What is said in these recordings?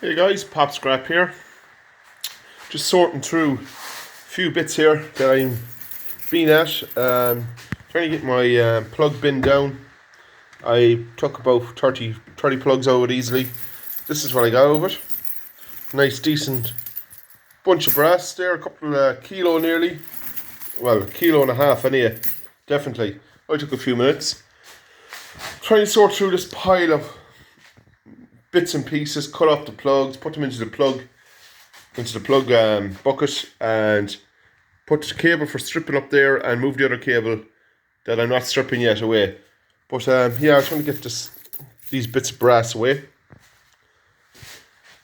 Hey guys, Pop Scrap here. Just sorting through a few bits here that I'm being at. Trying to get my plug bin down. I took about 30 plugs out of it easily. This is what I got out of it. Nice decent bunch of brass there, a couple of kilo nearly. Well, a kilo and a half anyway, definitely. I took a few minutes. Trying to sort through this pile of bits and pieces, cut off the plugs, put them into the plug bucket, and put the cable for stripping up there and move the other cable that I'm not stripping yet away. But yeah, I was trying to get these bits of brass away.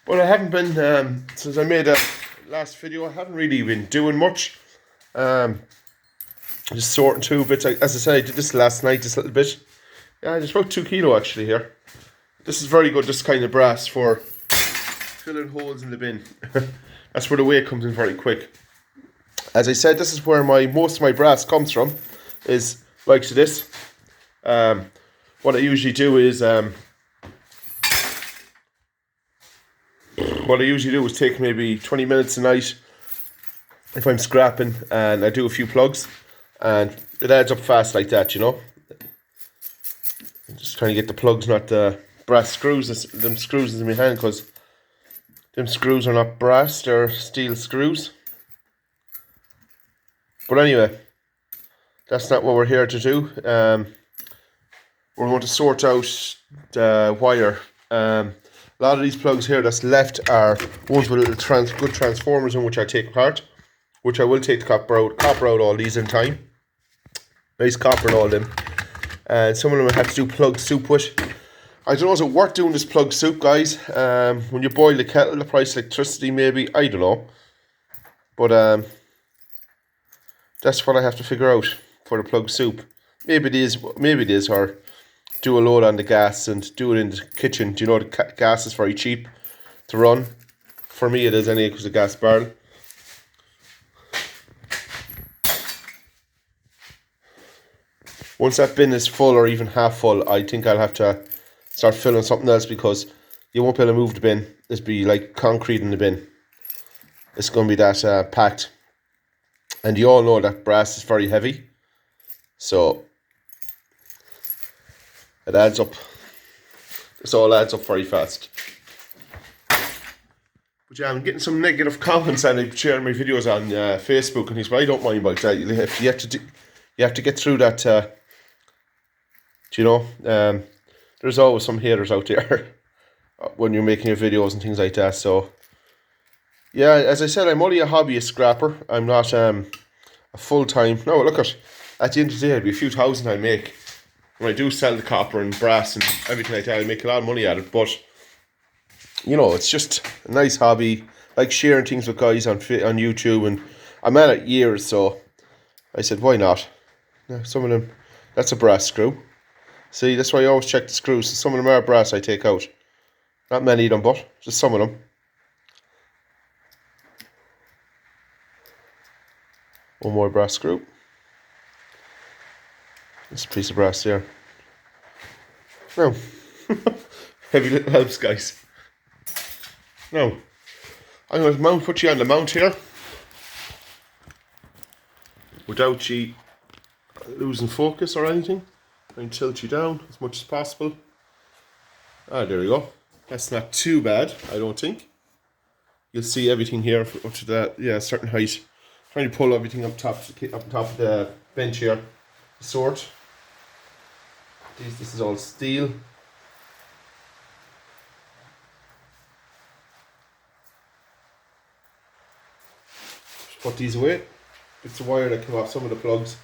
But I haven't been, since I made a last video, I haven't really been doing much. Just sorting through bits. As I said, I did this last night, this little bit. Yeah, just about 2 kilo actually here. This is very good, this kind of brass for filling holes in the bin. That's where the weight comes in very quick. As I said, this is where most of my brass comes from, is like this. What I usually do is take maybe 20 minutes a night if I'm scrapping, and I do a few plugs, and it adds up fast like that, you know. I'm just trying to get the plugs, not the brass screws. Them screws in my hand, because them screws are not brass, they're steel screws. But anyway, that's not what we're here to do. We're going to sort out the wire. A lot of these plugs here that's left are ones with little good transformers in, which I take apart, which I will take the copper out all these in time. Nice copper and all them. And some of them I have to do plug soup with. I don't know, is it worth doing this plug soup, guys? When you boil the kettle, the price of electricity maybe, I don't know. But that's what I have to figure out for the plug soup. Maybe it is, or do a load on the gas and do it in the kitchen. Do you know the gas is very cheap to run? For me it is anyway, because the gas barrel. Once that bin is full or even half full, I think I'll have to start filling something else, because you won't be able to move the bin. It'll be like concrete in the bin. It's going to be that packed. And you all know that brass is very heavy. So it adds up. This all adds up very fast. But yeah, I'm getting some negative comments, and I'm sharing my videos on Facebook and things, but I don't mind about that. You have to get through that. You know, there's always some haters out there when you're making your videos and things like that. So yeah, as I said, I'm only a hobbyist scrapper. I'm not a full-time. No, look at the end of the day, it'll be a few thousand I make. When I do sell the copper and brass and everything like that, I make a lot of money at it. But you know, it's just a nice hobby. I like sharing things with guys on YouTube, and I'm at it years, so I said, why not? Yeah, some of them, that's a brass screw. See, that's why I always check the screws. Some of them are brass I take out. Not many of them, but just some of them. One more brass screw. This piece of brass there. Now, heavy little helps, guys. Now, I'm going to put you on the mount here, without you losing focus or anything. I'm going to tilt you down as much as possible. Ah, there we go. That's not too bad, I don't think. You'll see everything here up to that, certain height. Trying to pull everything up top of the bench here. Sort. This is all steel. Just put these away. Bits of wire that come off some of the plugs.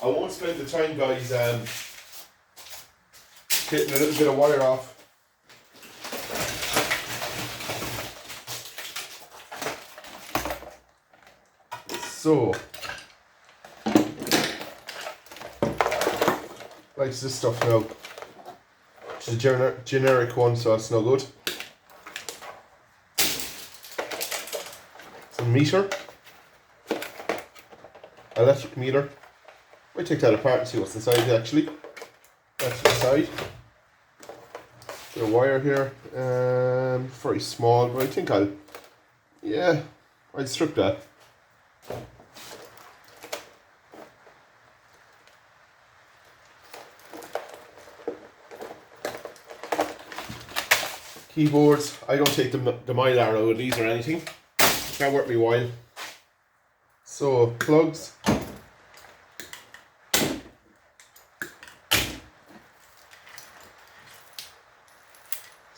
I won't spend the time, guys, getting a little bit of wire off. So, likes this stuff now. It's a generic one, so that's no good. Some meter, electric meter. I take that apart and see what's inside actually. That's inside. Bit of wire here, very small, but I think I'll strip that. Keyboards, I don't take the mylar out of these or anything. That worked me a while. So plugs.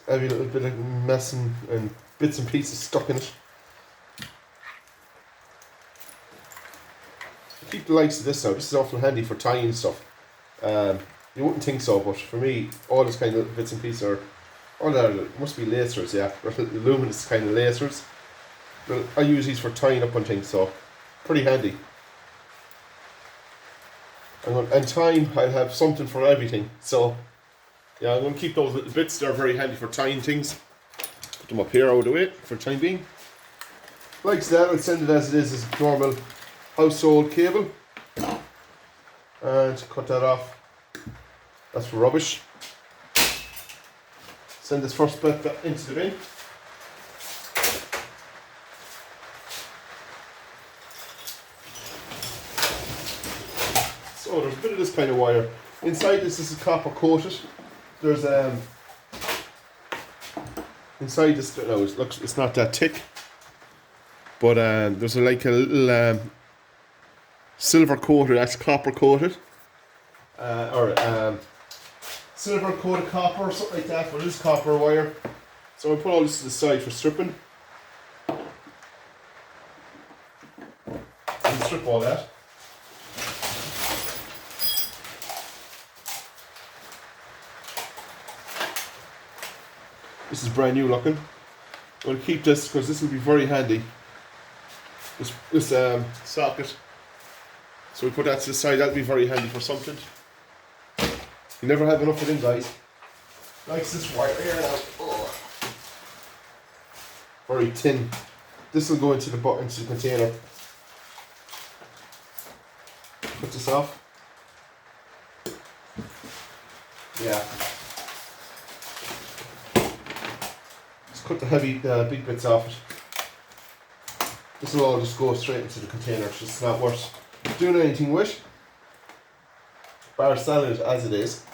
Every little bit of mess and bits and pieces stuck in it. I keep the likes of this now. This is awful handy for tying stuff. You wouldn't think so, but for me, all this kind of bits and pieces are, must be lacers, yeah. Luminous kind of lacers. But I use these for tying up on things, so pretty handy. And time, I'll have something for everything. So yeah, I'm going to keep those little bits. They're very handy for tying things. Put them up here out of the way for the time being. Like that, I'll send it as it is, as a normal household cable. And cut that off. That's for rubbish. Send this first bit into the bin. So there's a bit of this kind of wire. Inside this is copper coated. There's inside this, no, it's not that thick, but there's like a little silver coated, that's copper coated, or silver coated copper or something like that, but it is copper wire. So I put all this to the side for stripping. And strip all that. This is brand new looking. I'm going to keep this because this will be very handy. This socket. So we put that to the side, that'll be very handy for something. You never have enough of them, guys. Likes this wire here now. Oh. Very thin. This will go into the container. Put this off. Yeah. Cut the heavy big bits off it. This will all just go straight into the container. It's just not worth doing anything with. Bar selling it as it is.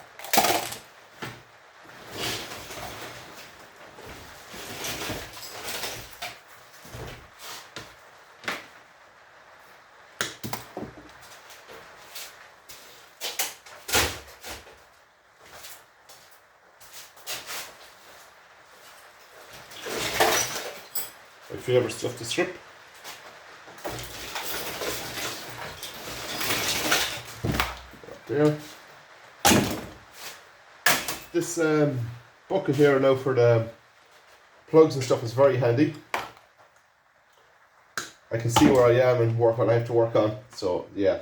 My favourite stuff to strip. There. This bucket here now for the plugs and stuff is very handy. I can see where I am and what I have to work on. So yeah,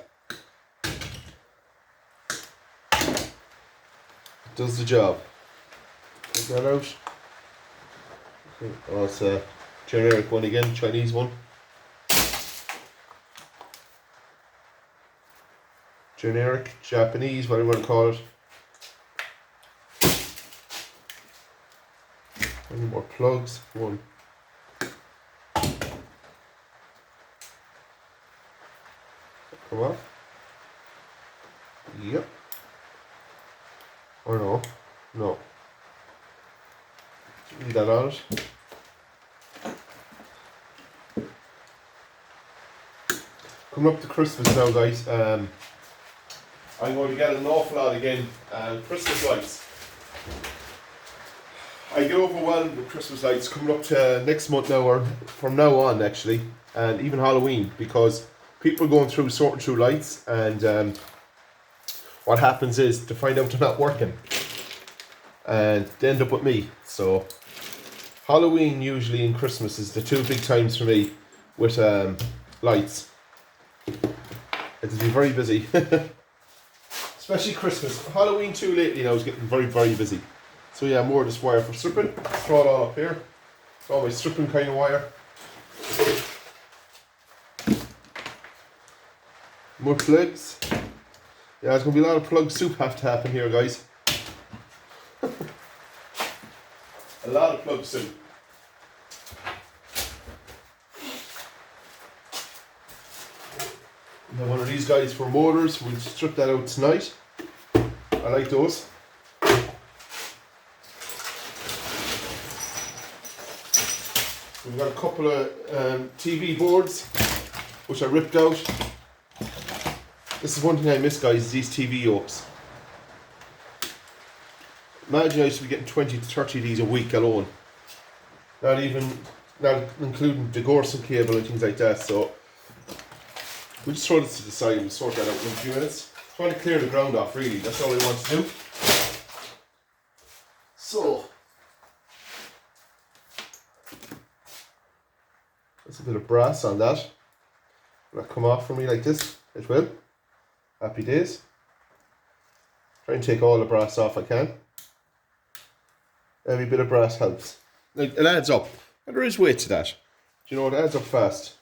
it does the job. Take that out. Okay. Oh, it's a generic one again, Chinese one. Generic, Japanese, whatever you want to call it. Any more plugs? One. Come on. Yep. Or no. No. Leave that on it. Coming up to Christmas now, guys. I'm going to get an awful lot again. Christmas lights. I get overwhelmed with Christmas lights coming up to next month now, or from now on actually, and even Halloween, because people are going through sorting through lights, and what happens is to find out they're not working, and they end up with me. So Halloween usually and Christmas is the two big times for me with lights. It'll be very busy. Especially Christmas. Halloween too lately now is getting very, very busy. So yeah, more of this wire for stripping. Throw it all up here. It's all my stripping kind of wire. More plugs. Yeah, there's going to be a lot of plug soup have to happen here, guys. A lot of plugs too. We have one of these guys for motors. We'll strip that out tonight. I like those. We've got a couple of TV boards which I ripped out. This is one thing I miss, guys, these TV yokes. Imagine I used to be getting 20 to 30 of these a week alone. Not including the Gorson cable and things like that. So we'll just throw this to the side and sort that out in a few minutes. Trying to clear the ground off, really. That's all I want to do. So there's a bit of brass on that. Will that come off for me like this? It will. Happy days. Try and take all the brass off I can. Every bit of brass helps. Like, it adds up. And there is weight to that. Do you know, it adds up fast.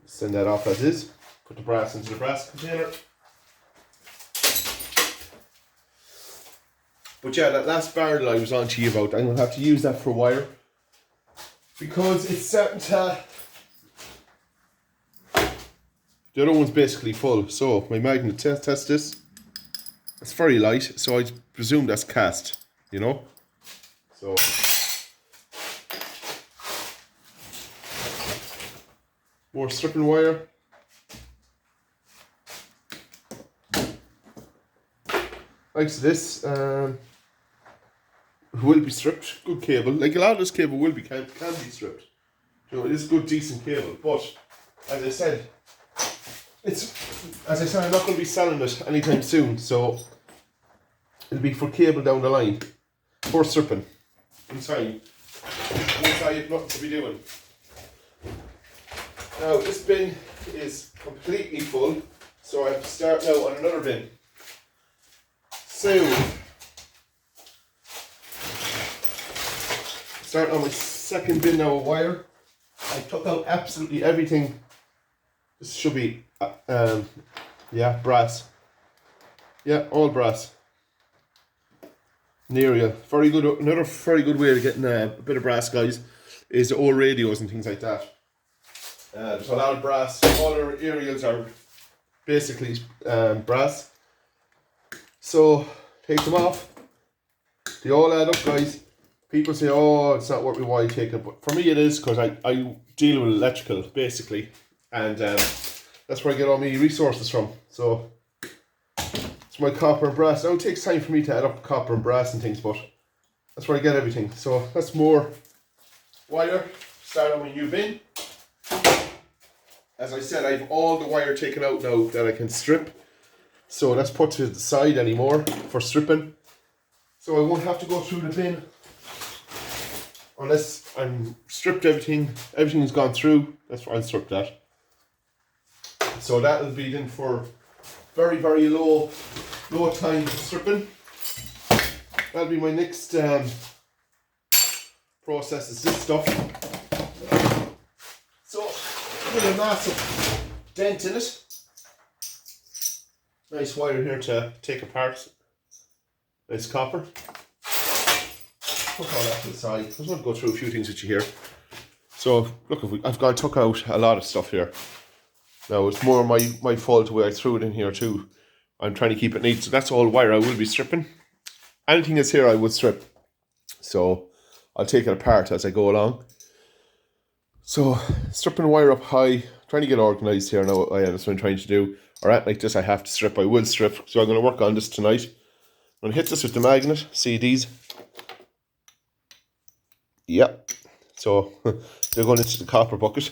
Send that off as is. Put the brass into the brass container. But yeah, that last barrel I was on to you about, I'm going to have to use that for wire. Because it's starting to... The other one's basically full. So, my magnet test this. It's very light, so I presume that's cast, you know? So... More stripping wire. Like this, will be stripped. Good cable. Like a lot of this cable will be can be stripped. You know, it is good, decent cable. But as I said, I'm not going to be selling it anytime soon. So it'll be for cable down the line, for stripping in time. Once I have nothing to be doing. Now this bin is completely full, so I have to start now on another bin. So, starting on my second bin now of wire. I took out absolutely everything. This should be, brass. Yeah, all brass. Neria. Very good. Another very good way of getting a bit of brass, guys, is the old radios and things like that. There's a lot of brass. All our aerials are basically brass. So take them off. They all add up, guys. People say, oh, it's not worth me while you take it. But for me it is, because I deal with electrical basically. And that's where I get all my resources from. So it's my copper and brass. Now it takes time for me to add up copper and brass and things, but that's where I get everything. So that's more wire. Start on my new bin. As I said, I have all the wire taken out now that I can strip. So that's put to the side anymore for stripping. So I won't have to go through the bin unless I'm stripped everything. Everything's gone through. That's why I'll strip that. So that'll be then for very, very low time stripping. That'll be my next process, is this stuff. So with a massive dent in it. Nice wire here to take apart. Nice copper. Put all that to the side. I just want to go through a few things with you here. So look, I've took out a lot of stuff here. Now it's more my fault the way I threw it in here too. I'm trying to keep it neat. So that's all wire I will be stripping. Anything that's here I would strip. So I'll take it apart as I go along. So stripping wire up high, trying to get organised here now. That's what I'm trying to do. Alright, like this I have to strip. I will strip. So I'm going to work on this tonight. I'm going to hit this with the magnet. See these? Yep. So they're going into the copper bucket.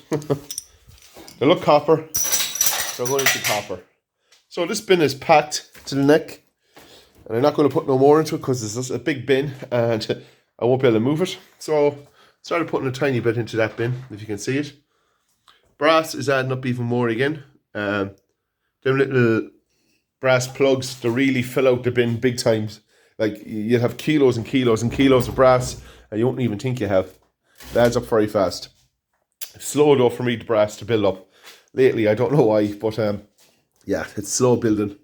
They look copper. They're going into copper. So this bin is packed to the neck. And I'm not going to put no more into it because it's a big bin and I won't be able to move it. So I started putting a tiny bit into that bin, if you can see it. Brass is adding up even more again. Them little brass plugs, they really fill out the bin big times. Like you'll have kilos and kilos and kilos of brass and you won't even think you have. It adds up very fast. It's slow though for me, the brass to build up. Lately, I don't know why, but yeah, it's slow building.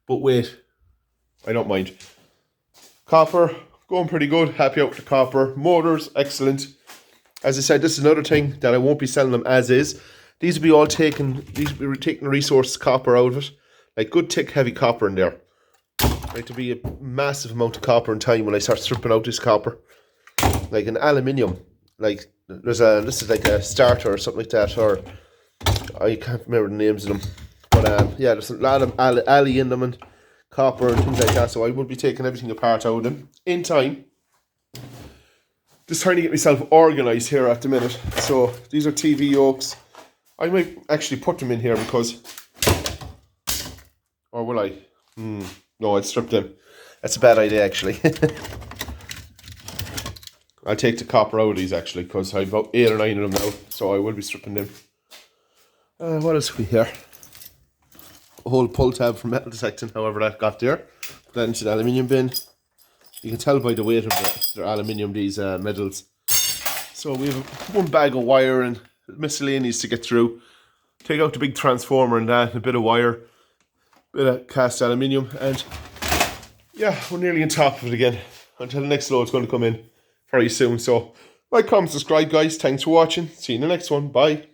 But wait, I don't mind. Copper, going pretty good. Happy out with the copper. Motors, excellent. As I said, this is another thing that I won't be selling them as is. These will be all taken, these will be taking resource copper out of it. Like good thick heavy copper in there. Like to be a massive amount of copper in time when I start stripping out this copper. Like an aluminium. Like this is like a starter or something like that, or I can't remember the names of them. But yeah, there's a lot of ali in them and copper and things like that, so I would be taking everything apart out of them in time. Just trying to get myself organised here at the minute. So these are TV yokes. I might actually put them in here because, or will I? No, I'd strip them. That's a bad idea actually. I'll take the copper out of these actually because I've about 8 or 9 of them now, so I will be stripping them. What else have we here? A whole pull tab for metal detecting, however that got there. Put that into the aluminium bin. You can tell by the weight of their aluminium, these metals. So we have one bag of wire and miscellaneous to get through. Take out the big transformer and that, and a bit of wire, bit of cast aluminium, and yeah, we're nearly on top of it again. Until the next load's going to come in very soon. So like, comment, subscribe guys. Thanks for watching. See you in the next one. Bye.